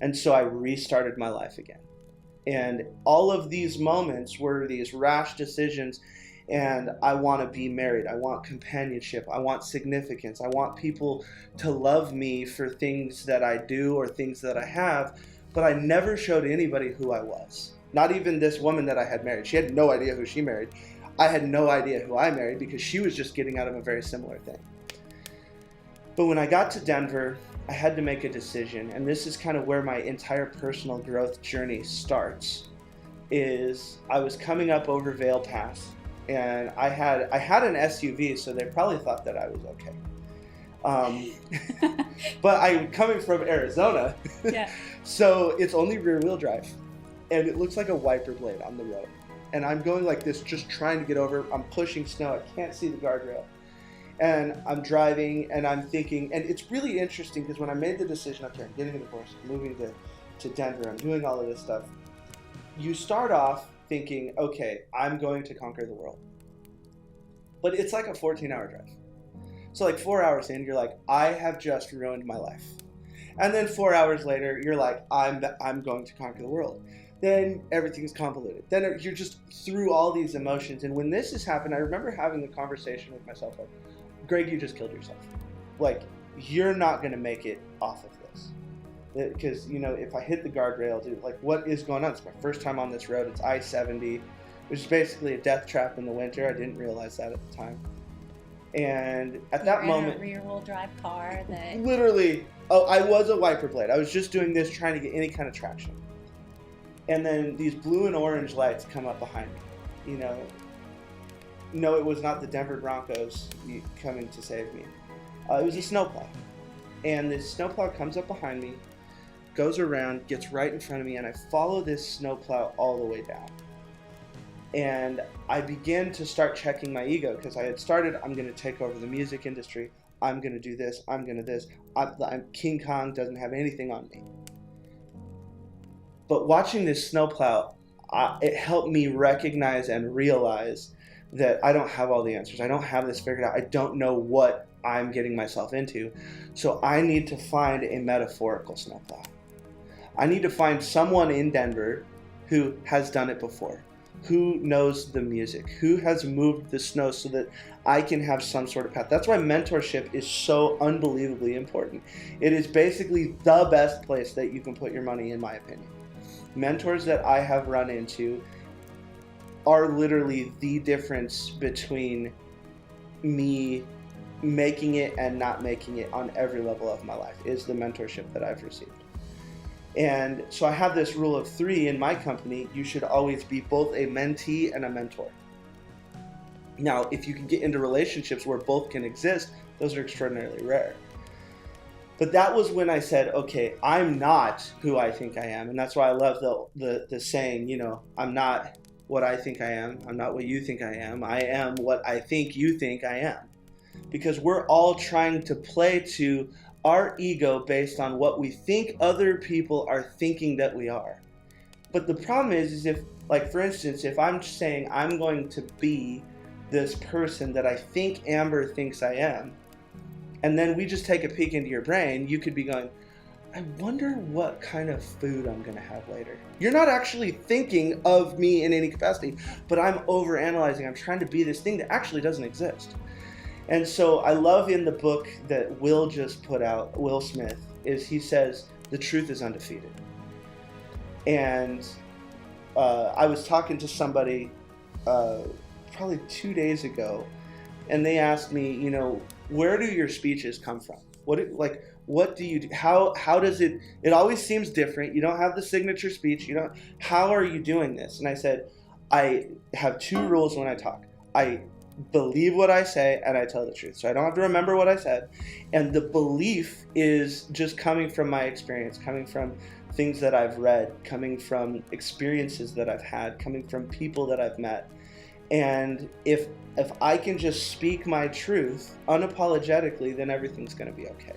And so I restarted my life again. And all of these moments were these rash decisions. And I want to be married. I want companionship. I want significance. I want people to love me for things that I do or things that I have. But I never showed anybody who I was. Not even this woman that I had married. She had no idea who she married. I had no idea who I married because she was just getting out of a very similar thing. But when I got to Denver, I had to make a decision. And this is kind of where my entire personal growth journey starts. Is I was coming up over Vail Pass. And I had an SUV, so they probably thought that I was okay. But I'm coming from Arizona, yeah. So it's only rear-wheel drive, and it looks like a wiper blade on the road. And I'm going like this, just trying to get over. I'm pushing snow. I can't see the guardrail. And I'm driving, and I'm thinking, and it's really interesting because when I made the decision, okay, I'm getting a divorce, moving to Denver, I'm doing all of this stuff. You start off thinking, okay, I'm going to conquer the world. But it's like a 14-hour drive. So like 4 hours in, you're like, I have just ruined my life. And then 4 hours later, you're like, I'm going to conquer the world. Then everything's convoluted. Then you're just through all these emotions. And when this has happened, I remember having a conversation with myself like, Greg, you just killed yourself. Like, you're not going to make it off of this. Because, you know, if I hit the guardrail, dude, like, what is going on? It's my first time on this road. It's I-70, which is basically a death trap in the winter. I didn't realize that at the time. And at that moment, a rear-wheel drive car that literally, I was a wiper blade. I was just doing this, trying to get any kind of traction. And then these blue and orange lights come up behind me. You know, no, it was not the Denver Broncos coming to save me. It was a snowplow. And this snowplow comes up behind me, goes around, gets right in front of me, and I follow this snowplow all the way down. And I began to start checking my ego because I had started, I'm going to take over the music industry. I'm going to do this. I'm going to this. I'm King Kong, doesn't have anything on me. But watching this snowplow, it helped me recognize and realize that I don't have all the answers. I don't have this figured out. I don't know what I'm getting myself into. So I need to find a metaphorical snowplow. I need to find someone in Denver who has done it before, who knows the music, who has moved the snow so that I can have some sort of path. That's why mentorship is so unbelievably important. It is basically the best place that you can put your money, in my opinion. Mentors that I have run into are literally the difference between me making it and not making it on every level of my life, is the mentorship that I've received. And so I have this rule of 3 in my company. You should always be both a mentee and a mentor. Now, if you can get into relationships where both can exist, those are extraordinarily rare. But that was when I said, okay, I'm not who I think I am. And that's why I love the saying, you know, I'm not what I think I am. I'm not what you think I am. I am what I think you think I am. Because we're all trying to play to our ego based on what we think other people are thinking that we are. But the problem is if, like, for instance, if I'm saying I'm going to be this person that I think Amber thinks I am, and then we just take a peek into your brain, you could be going, I wonder what kind of food I'm going to have later. You're not actually thinking of me in any capacity, but I'm overanalyzing. I'm trying to be this thing that actually doesn't exist. And so I love in the book that Will just put out, Will Smith, is he says, the truth is undefeated. And I was talking to somebody probably 2 days ago, and they asked me, you know, where do your speeches come from? What do you do? How does it always seems different. You don't have the signature speech. How are you doing this? And I said, I have 2 rules when I talk. I believe what I say and I tell the truth. So I don't have to remember what I said. And the belief is just coming from my experience, coming from things that I've read, coming from experiences that I've had, coming from people that I've met. And if I can just speak my truth unapologetically, then everything's going to be okay.